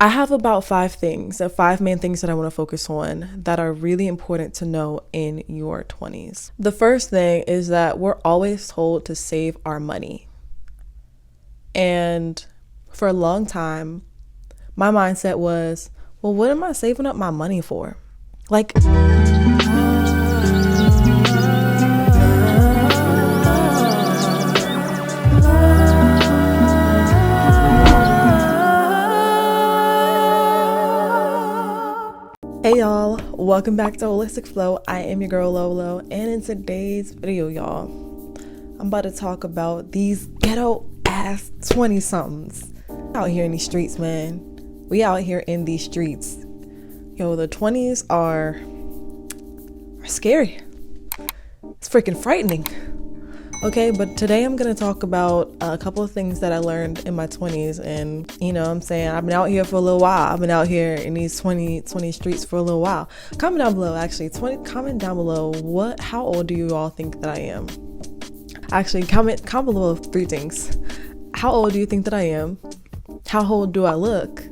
I have about 5 main things that I want to focus on that are really important to know in your 20s. The first thing is that we're always told to save our money. And for a long time, my mindset was, well, what am I saving up my money for? Like, hey y'all, welcome back to Holistic Flow. I am your girl Lolo, and in today's video, y'all, I'm about to talk about these ghetto ass 20-somethings out here in these streets, man. We out here in these streets. Yo, the 20s are scary. It's freaking frightening. Okay, but today I'm gonna talk about a couple of things that I learned in my 20s, and you know what I'm saying, I've been out here for a little while. I've been out here in these 20 streets for a little while. Comment down below, how old do you all think that I am? Actually, comment below 3 things. How old do you think that I am? How old do I look?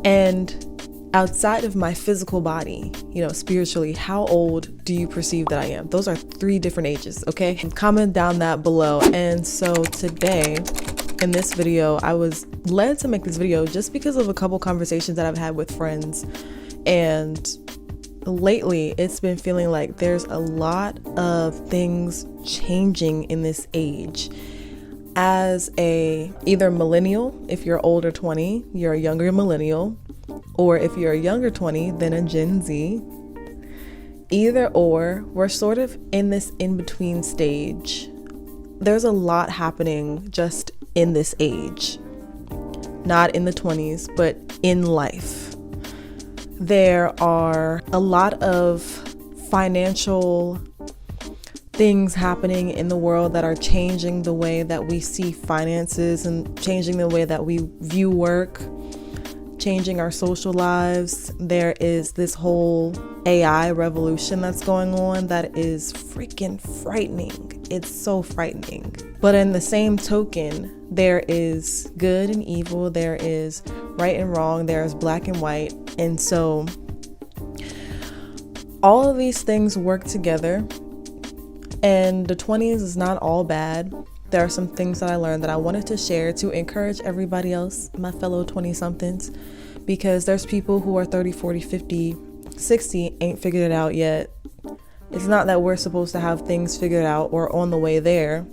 And outside of my physical body, spiritually, how old do you perceive that I am? Those are 3 different ages, okay? Comment down that below. And so today, in this video, I was led to make this video just because of a couple conversations that I've had with friends. And lately, it's been feeling like there's a lot of things changing in this age. As either millennial, if you're older 20, you're a younger millennial, or if you're a younger 20, then a Gen Z. Either or, we're sort of in this in-between stage. There's a lot happening just in this age. Not in the 20s, but in life. There are a lot of financial things happening in the world that are changing the way that we see finances and changing the way that we view work, changing our social lives. There is this whole AI revolution that's going on that is freaking frightening. It's so frightening. But in the same token, there is good and evil. There is right and wrong. There's black and white. And so all of these things work together. And the 20s is not all bad. There are some things that I learned that I wanted to share to encourage everybody else, my fellow 20-somethings, because there's people who are 30, 40, 50, 60, ain't figured it out yet. It's not that we're supposed to have things figured out or on the way there.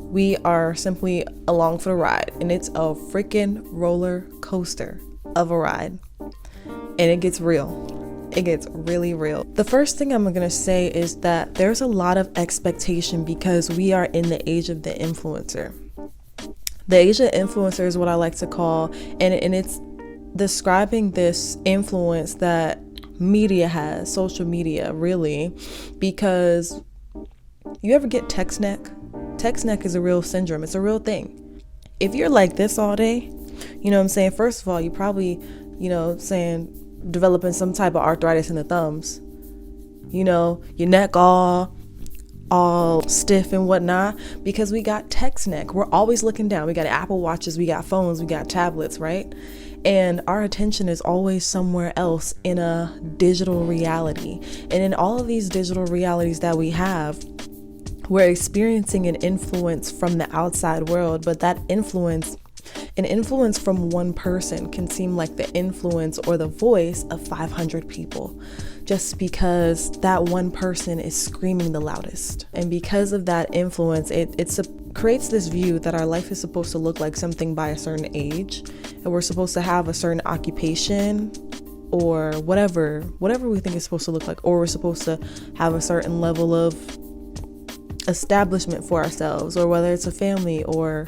We are simply along for the ride, and it's a freaking roller coaster of a ride. And it gets real. It gets really real. The first thing I'm gonna say is that there's a lot of expectation because we are in the age of the influencer. The age of influencer is what I like to call, and it's describing this influence that media has, social media, really, because you ever get text neck? Text neck is a real syndrome. It's a real thing. If you're like this all day, you know what I'm saying? First of all, you probably, developing some type of arthritis in the thumbs, your neck all stiff and whatnot, because we got text neck. We're always looking down. We got Apple Watches, we got phones, we got tablets, right? And our attention is always somewhere else in a digital reality. And in all of these digital realities that we have, we're experiencing an influence from the outside world, but that an influence from one person can seem like the influence or the voice of 500 people, just because that one person is screaming the loudest. And because of that influence, it creates this view that our life is supposed to look like something by a certain age, and we're supposed to have a certain occupation or whatever we think it's supposed to look like, or we're supposed to have a certain level of establishment for ourselves, or whether it's a family or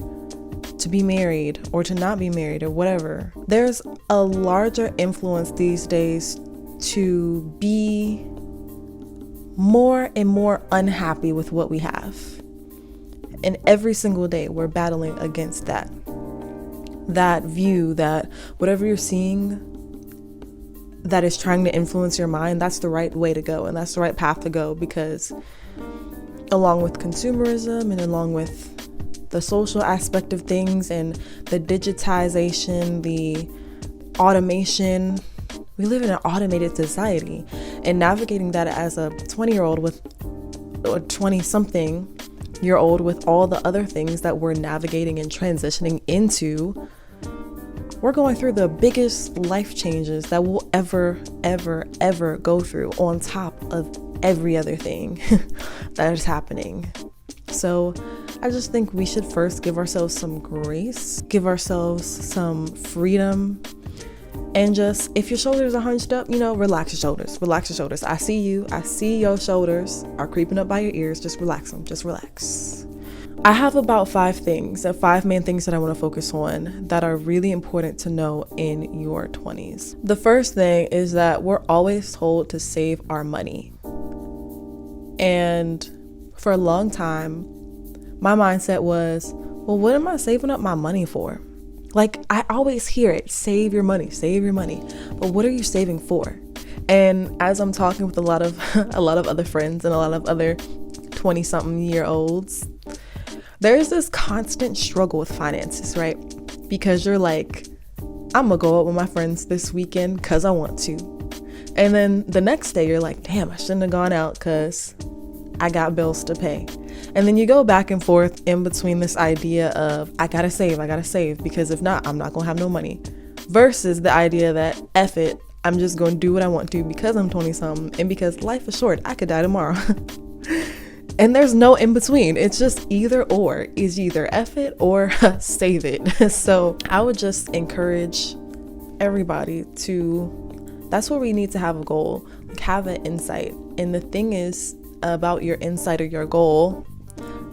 to be married or to not be married or whatever. There's a larger influence these days to be more and more unhappy with what we have. And every single day we're battling against that view that whatever you're seeing that is trying to influence your mind, that's the right way to go and that's the right path to go, because along with consumerism and along with the social aspect of things and the digitization, the automation. We live in an automated society, and navigating that as a 20-year-old with or 20-something-year-old with all the other things that we're navigating and transitioning into, we're going through the biggest life changes that we'll ever go through, on top of every other thing that is happening. So I just think we should first give ourselves some grace, give ourselves some freedom, and just, if your shoulders are hunched up, relax your shoulders. I see your shoulders are creeping up by your ears. Just relax them, just relax. I have about 5 main things that I want to focus on that are really important to know in your 20s. The first thing is that we're always told to save our money. And for a long time, my mindset was, well, what am I saving up my money for? Like, I always hear it, save your money. But what are you saving for? And as I'm talking with a lot of other friends and a lot of other 20-something-year-olds, there's this constant struggle with finances, right? Because you're like, I'm gonna go out with my friends this weekend because I want to. And then the next day you're like, damn, I shouldn't have gone out because I got bills to pay. And then you go back and forth in between this idea of, I gotta save, because if not, I'm not gonna have no money. Versus the idea that, F it, I'm just gonna do what I want to because I'm 20-something and because life is short, I could die tomorrow. And there's no in between. It's just either or. Is either F it or save it. So I would just encourage everybody to, that's where we need to have a goal, like have an insight. And the thing is about your insight or your goal,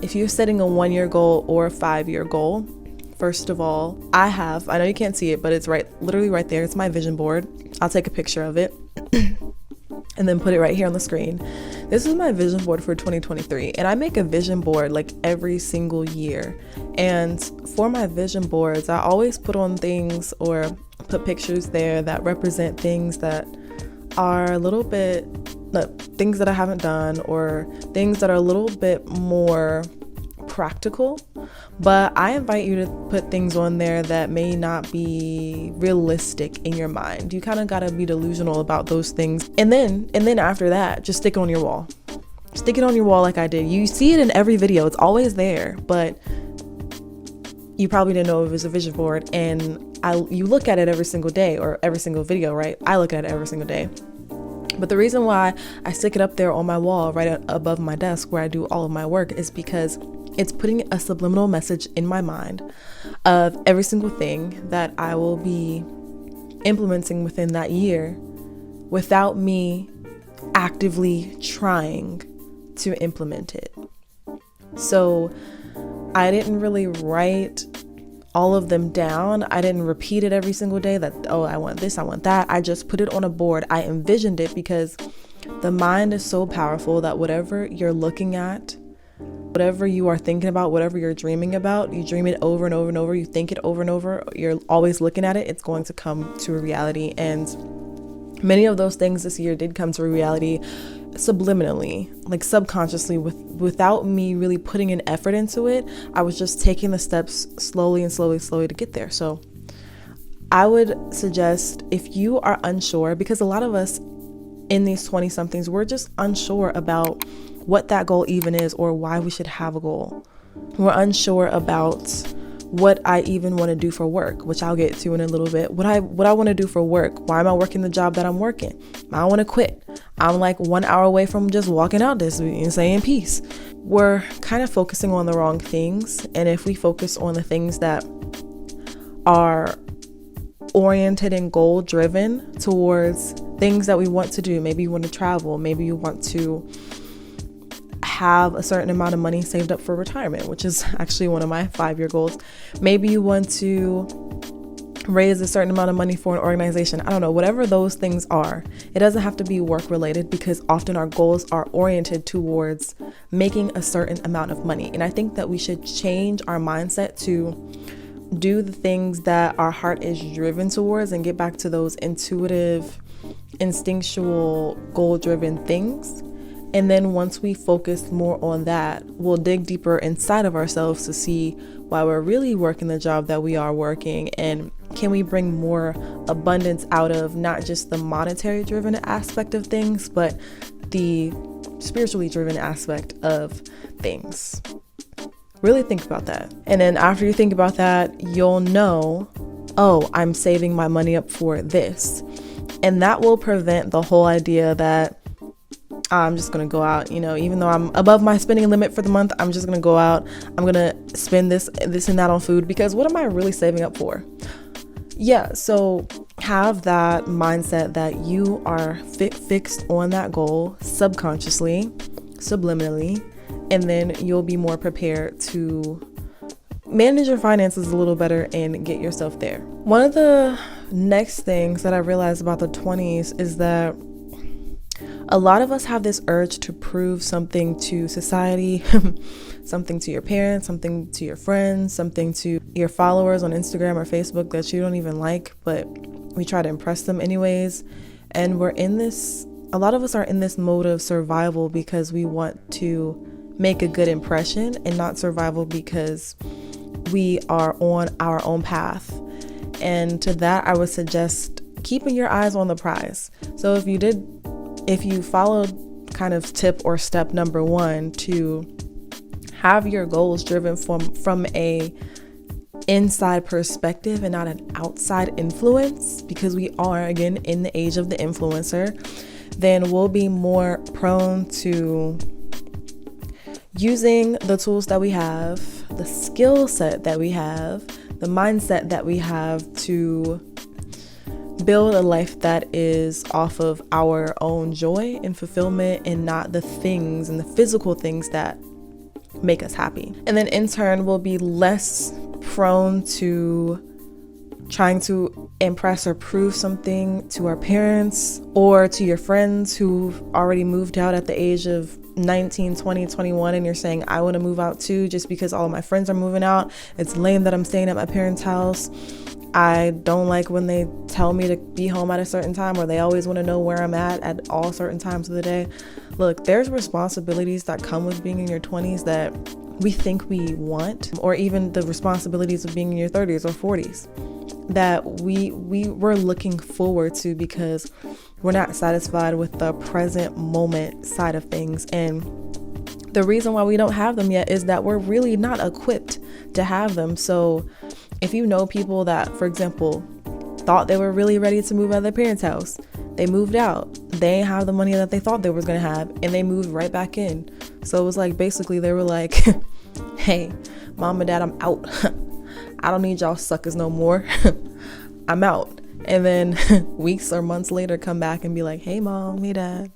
if you're setting a 1-year goal or a 5-year goal, first of all, I know you can't see it, but it's literally right there. It's my vision board. I'll take a picture of it and then put it right here on the screen. This is my vision board for 2023, and I make a vision board like every single year. And for my vision boards, I always put on things or put pictures there that represent things that are a little bit, things that I haven't done, or things that are a little bit more practical. But I invite you to put things on there that may not be realistic in your mind. You kind of got to be delusional about those things. And then after that, just stick it on your wall. Stick it on your wall like I did. You see it in every video. It's always there, but you probably didn't know it was a vision board. And you look at it every single day or every single video, right? I look at it every single day. But the reason why I stick it up there on my wall right above my desk where I do all of my work is because it's putting a subliminal message in my mind of every single thing that I will be implementing within that year without me actively trying to implement it. So I didn't really write all of them down. I didn't repeat it every single day that, oh, I want this, I want that. I just put it on a board. I envisioned it because the mind is so powerful that whatever you're looking at, whatever you are thinking about, whatever you're dreaming about, you dream it over and over and over, you think it over and over, you're always looking at it, it's going to come to a reality. And many of those things this year did come to a reality subliminally, like subconsciously, without me really putting an effort into it. I was just taking the steps slowly to get there. So I would suggest, if you are unsure, because a lot of us in these 20-somethings, we're just unsure about what that goal even is or why we should have a goal. We're unsure about what I even want to do for work, which I'll get to in a little bit. What I want to do for work. Why am I working the job that I'm working? I don't want to quit. I'm like 1 hour away from just walking out this week and saying peace. We're kind of focusing on the wrong things. And if we focus on the things that are oriented and goal driven towards things that we want to do, maybe you want to travel, maybe you want to have a certain amount of money saved up for retirement, which is actually one of my 5-year goals. Maybe you want to raise a certain amount of money for an organization. I don't know, whatever those things are. It doesn't have to be work related, because often our goals are oriented towards making a certain amount of money. And I think that we should change our mindset to do the things that our heart is driven towards and get back to those intuitive, instinctual, goal-driven things. And then once we focus more on that, we'll dig deeper inside of ourselves to see why we're really working the job that we are working, and can we bring more abundance out of not just the monetary driven aspect of things, but the spiritually driven aspect of things. Really think about that. And then after you think about that, you'll know, oh, I'm saving my money up for this. And that will prevent the whole idea that I'm just going to go out, even though I'm above my spending limit for the month, I'm just going to go out. I'm going to spend this and that on food, because what am I really saving up for? Yeah, so have that mindset that you are fixed on that goal subconsciously, subliminally, and then you'll be more prepared to manage your finances a little better and get yourself there. One of the next things that I realized about the 20s is that a lot of us have this urge to prove something to society, something to your parents, something to your friends, something to your followers on Instagram or Facebook that you don't even like, but we try to impress them anyways. And a lot of us are in this mode of survival because we want to make a good impression, and not survival because we are on our own path. And to that, I would suggest keeping your eyes on the prize. So if you followed kind of tip or step number 1 to have your goals driven from a inside perspective and not an outside influence, because we are again in the age of the influencer, then we'll be more prone to using the tools that we have, the skill set that we have, the mindset that we have to build a life that is off of our own joy and fulfillment, and not the things and the physical things that make us happy. And then in turn, we'll be less prone to trying to impress or prove something to our parents or to your friends who've already moved out at the age of 19, 20, 21, and you're saying, I want to move out too, just because all of my friends are moving out. It's lame that I'm staying at my parents' house. I don't like when they tell me to be home at a certain time, or they always want to know where I'm at all certain times of the day. Look, there's responsibilities that come with being in your 20s that we think we want, or even the responsibilities of being in your 30s or 40s that we're looking forward to, because we're not satisfied with the present moment side of things. And the reason why we don't have them yet is that we're really not equipped to have them. So if you know people that, for example, thought they were really ready to move out of their parents' house, they moved out, they didn't have the money that they thought they was going to have, and they moved right back in. So it was like, basically they were like, hey, mom and dad, I'm out. I don't need y'all suckers no more. I'm out. And then weeks or months later come back and be like, hey mom, hey dad,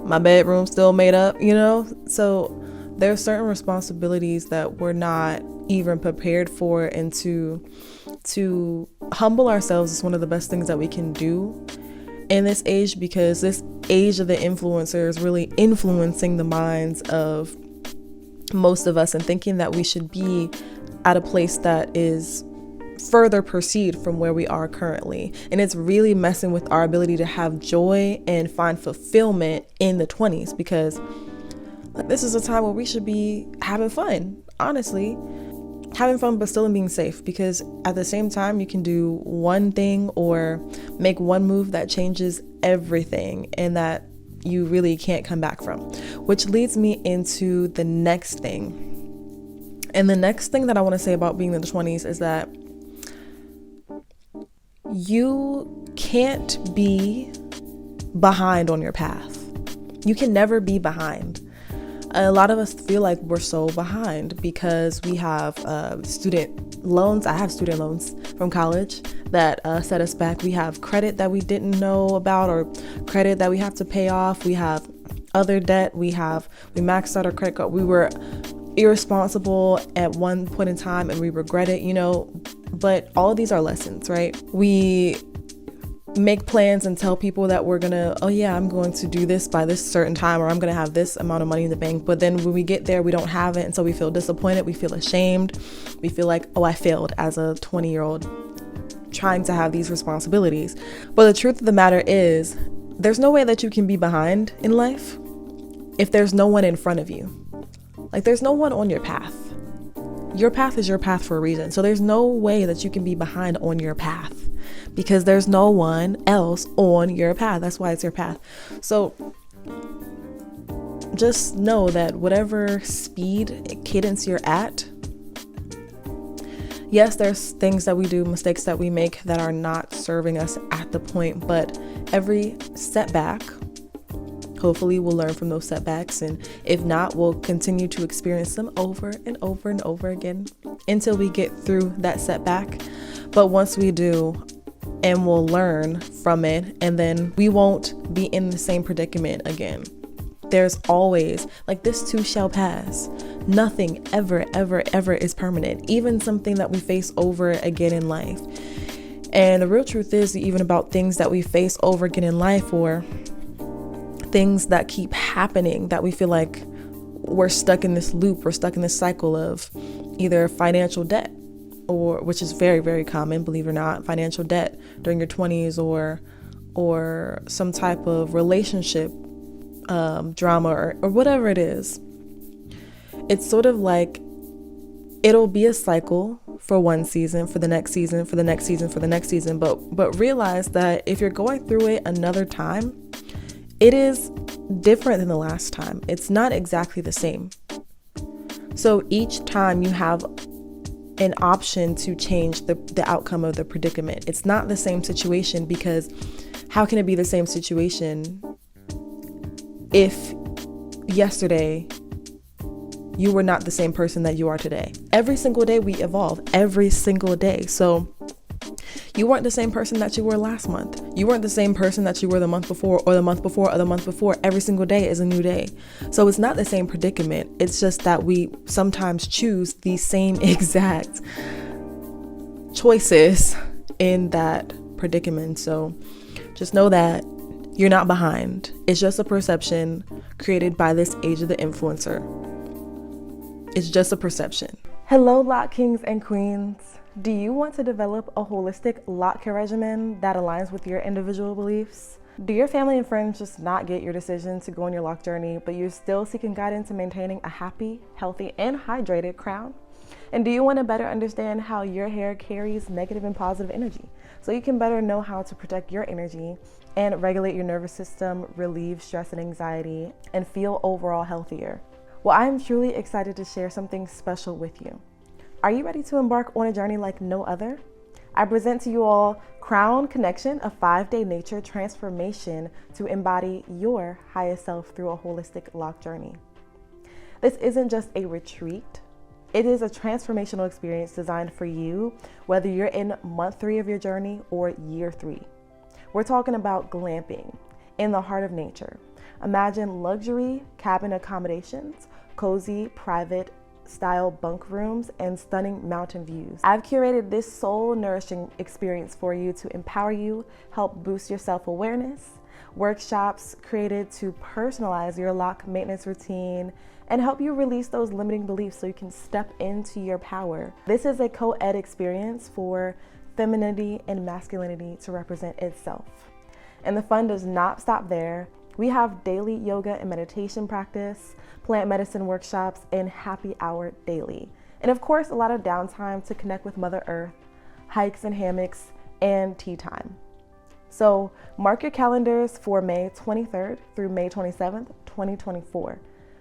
my bedroom's still made up, So there are certain responsibilities that we're not even prepared for, and to humble ourselves is one of the best things that we can do in this age, because this age of the influencer is really influencing the minds of most of us and thinking that we should be at a place that is further proceed from where we are currently. And it's really messing with our ability to have joy and find fulfillment in the 20s, because this is a time where we should be having fun, honestly. Having fun, but still being safe, because at the same time, you can do one thing or make one move that changes everything and that you really can't come back from. Which leads me into the next thing. And the next thing that I want to say about being in the 20s is that you can't be behind on your path. You can never be behind. A lot of us feel like we're so behind because we have student loans. I have student loans from college that set us back. We have credit that we didn't know about, or credit that we have to pay off. We have other debt. We maxed out our credit card. We were irresponsible at one point in time and we regret it, but all of these are lessons, right? We make plans and tell people that we're gonna, I'm going to do this by this certain time, or I'm gonna have this amount of money in the bank. But then when we get there, we don't have it. And so we feel disappointed. We feel ashamed. We feel like, I failed as a 20-year-old trying to have these responsibilities. But the truth of the matter is, there's no way that you can be behind in life if there's no one in front of you. Like, there's no one on your path. Your path is your path for a reason. So there's no way that you can be behind on your path because there's no one else on your path. That's why it's your path. So just know that whatever speed, cadence you're at, yes, there's things that we do, mistakes that we make that are not serving us at the point, but every setback, hopefully we'll learn from those setbacks, and if not, we'll continue to experience them over and over and over again until we get through that setback. But once we do, and we'll learn from it, and then we won't be in the same predicament again. There's always, like, this too shall pass. Nothing ever, ever, ever is permanent, even something that we face over again in life. And the real truth is, even about things that we face over again in life, or things that keep happening, that we feel like we're stuck in this loop, we're stuck in this cycle of either financial debt, or, which is very, very common, believe it or not, financial debt during your 20s, or some type of relationship drama, or whatever it is. It's sort of like it'll be a cycle for one season, for the next season, for the next season, for the next season. But realize that if you're going through it another time, it is different than the last time. It's not exactly the same. So each time you have an option to change the outcome of the predicament. It's not the same situation, because how can it be the same situation if yesterday you were not the same person that you are today? Every single day we evolve, every single day. So you weren't the same person that you were last month. You weren't the same person that you were the month before, or the month before, or the month before. Every single day is a new day. So it's not the same predicament. It's just that we sometimes choose the same exact choices in that predicament. So just know that you're not behind. It's just a perception created by this age of the influencer. It's just a perception. Hello, Lock Kings and Queens. Do you want to develop a holistic lock care regimen that aligns with your individual beliefs? Do your family and friends just not get your decision to go on your lock journey, but you're still seeking guidance in maintaining a happy, healthy, and hydrated crown? And do you want to better understand how your hair carries negative and positive energy, so you can better know how to protect your energy and regulate your nervous system, relieve stress and anxiety, and feel overall healthier? Well, I'm truly excited to share something special with you. Are you ready to embark on a journey like no other? I present to you all Crown Connection, a 5-day nature transformation to embody your highest self through a holistic lock journey. This isn't just a retreat. It is a transformational experience designed for you, whether you're in month 3 of your journey or year 3. We're talking about glamping in the heart of nature. Imagine luxury cabin accommodations, cozy, private style bunk rooms, and stunning mountain views. I've curated this soul-nourishing experience for you to empower you, help boost your self-awareness, workshops created to personalize your lock maintenance routine, and help you release those limiting beliefs so you can step into your power. This is a co-ed experience for femininity and masculinity to represent itself. And the fun does not stop there. We have daily yoga and meditation practice, plant medicine workshops, and happy hour daily. And of course, a lot of downtime to connect with Mother Earth, hikes and hammocks, and tea time. So mark your calendars for May 23rd through May 27th, 2024.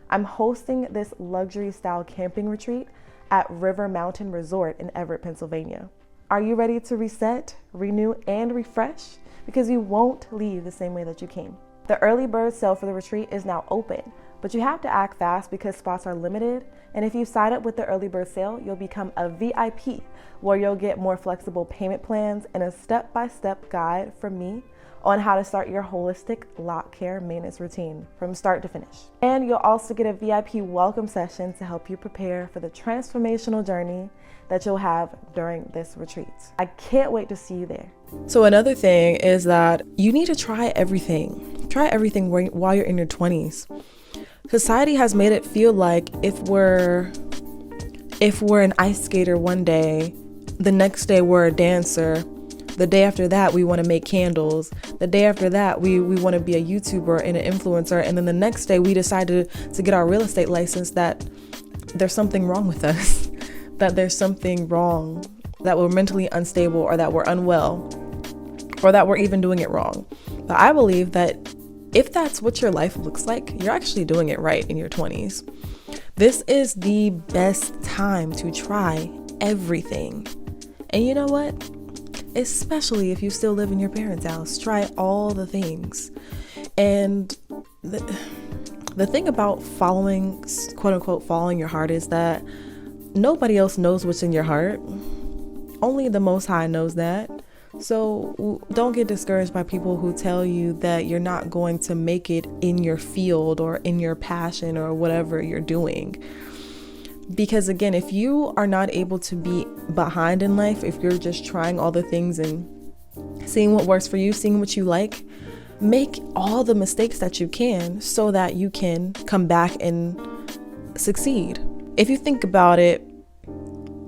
I'm hosting this luxury style camping retreat at River Mountain Resort in Everett, Pennsylvania. Are you ready to reset, renew, and refresh? Because you won't leave the same way that you came. The early bird sale for the retreat is now open, but you have to act fast because spots are limited. And if you sign up with the early bird sale, you'll become a VIP, where you'll get more flexible payment plans and a step-by-step guide from me on how to start your holistic lock care maintenance routine from start to finish. And you'll also get a VIP welcome session to help you prepare for the transformational journey that you'll have during this retreat. I can't wait to see you there. So another thing is that you need to try everything. Try everything while you're in your 20s. Society has made it feel like if we're an ice skater one day, the next day we're a dancer, The day after that, we want to make candles. The day after that, we want to be a YouTuber and an influencer. And then the next day we decided to get our real estate license, that there's something wrong with us, that there's something wrong, that we're mentally unstable, or that we're unwell, or that we're even doing it wrong. But I believe that if that's what your life looks like, you're actually doing it right in your 20s. This is the best time to try everything. And you know what? Especially if you still live in your parents' house, try all the things. And the thing about following, quote unquote, following your heart is that nobody else knows what's in your heart. Only the Most High knows that. So don't get discouraged by people who tell you that you're not going to make it in your field or in your passion or whatever you're doing. Because again, if you are not able to be behind in life, if you're just trying all the things and seeing what works for you, seeing what you like, make all the mistakes that you can so that you can come back and succeed. If you think about it,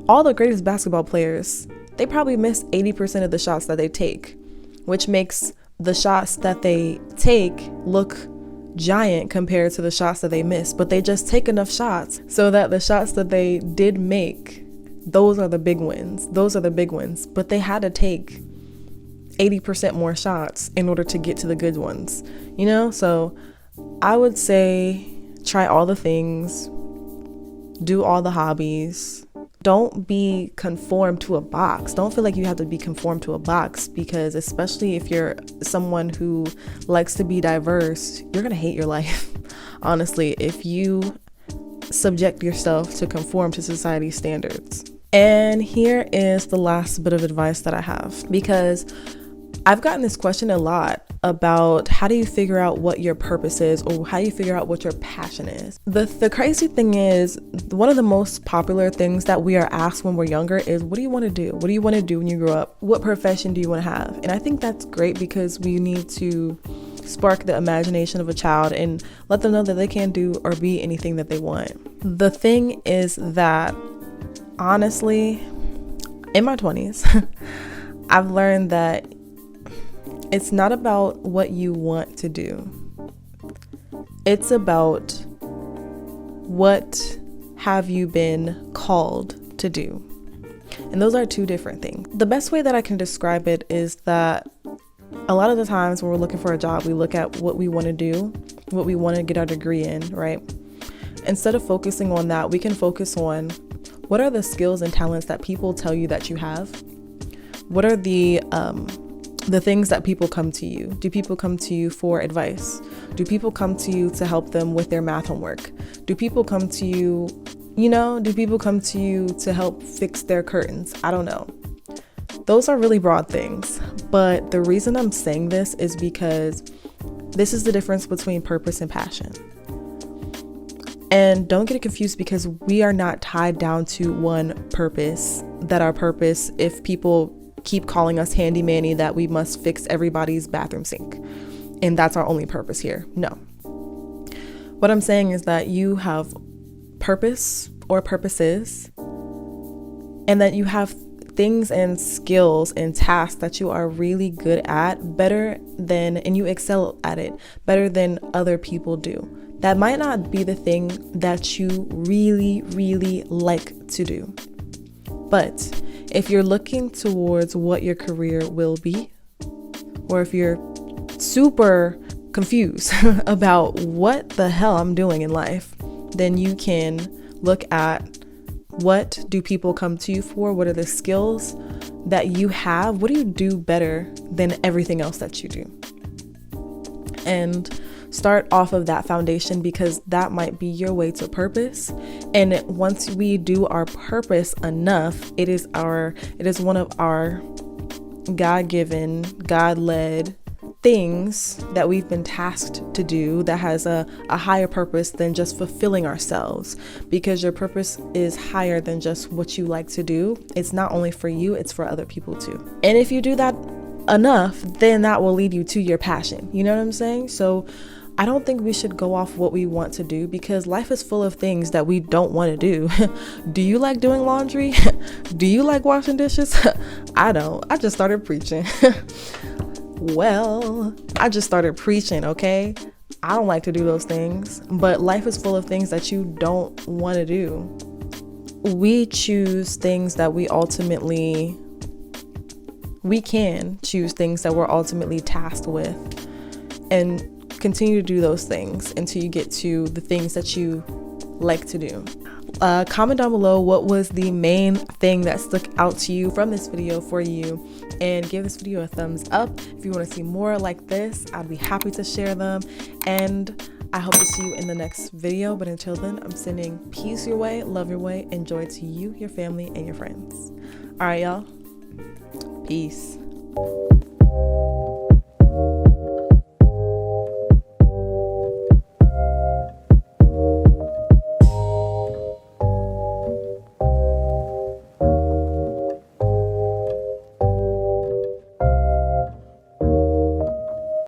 all the greatest basketball players, they probably miss 80% of the shots that they take, which makes the shots that they take look giant compared to the shots that they miss. But they just take enough shots so that the shots that they did make, those are the big wins. Those are the big ones. But they had to take 80% more shots in order to get to the good ones, you know? So I would say try all the things, do all the hobbies. Don't be conformed to a box. Don't feel like you have to be conformed to a box, because especially if you're someone who likes to be diverse, you're gonna hate your life. Honestly, if you subject yourself to conform to society's standards. And here is the last bit of advice that I have, because I've gotten this question a lot about how do you figure out what your purpose is, or how do you figure out what your passion is. The crazy thing is, one of the most popular things that we are asked when we're younger is, what do you want to do? What do you want to do when you grow up? What profession do you want to have? And I think that's great, because we need to spark the imagination of a child and let them know that they can do or be anything that they want. The thing is that, honestly, in my 20s, I've learned that it's not about what you want to do. It's about what have you been called to do. And those are two different things. The best way that I can describe it is that a lot of the times when we're looking for a job, we look at what we want to do, what we want to get our degree in, right? Instead of focusing on that, we can focus on what are the skills and talents that people tell you that you have? What are the things that people come to you? Do people come to you for advice? Do people come to you to help them with their math homework? Do people come to you, do people come to you to help fix their curtains? I don't know. Those are really broad things. But the reason I'm saying this is because this is the difference between purpose and passion. And don't get it confused, because we are not tied down to one purpose, that our purpose, if people keep calling us handy-manny, that we must fix everybody's bathroom sink, and that's our only purpose here. No. What I'm saying is that you have purpose or purposes, and that you have things and skills and tasks that you are really good at, and you excel at it better than other people do. That might not be the thing that you really, really like to do. But if you're looking towards what your career will be, or if you're super confused about what the hell I'm doing in life, then you can look at, what do people come to you for? What are the skills that you have? What do you do better than everything else that you do? And start off of that foundation, because that might be your way to purpose. And once we do our purpose enough, it is one of our God-given, God-led things that we've been tasked to do that has a higher purpose than just fulfilling ourselves, because your purpose is higher than just what you like to do. It's not only for you, it's for other people too. And if you do that enough, then that will lead you to your passion. You know what I'm saying? So I don't think we should go off what we want to do, because life is full of things that we don't want to do. Do you like doing laundry? Do you like washing dishes? I don't. I just started preaching. Well, I just started preaching, okay? I don't like to do those things, but life is full of things that you don't want to do. We choose things that we can choose things that we're ultimately tasked with, and continue to do those things until you get to the things that you like to do. Comment down below what was the main thing that stuck out to you from this video for you, and give this video a thumbs up. If you want to see more like this, I'd be happy to share them, and I hope to see you in the next video. But until then, I'm sending peace your way, love your way, and joy to you, your family, and your friends. All right, y'all. Peace.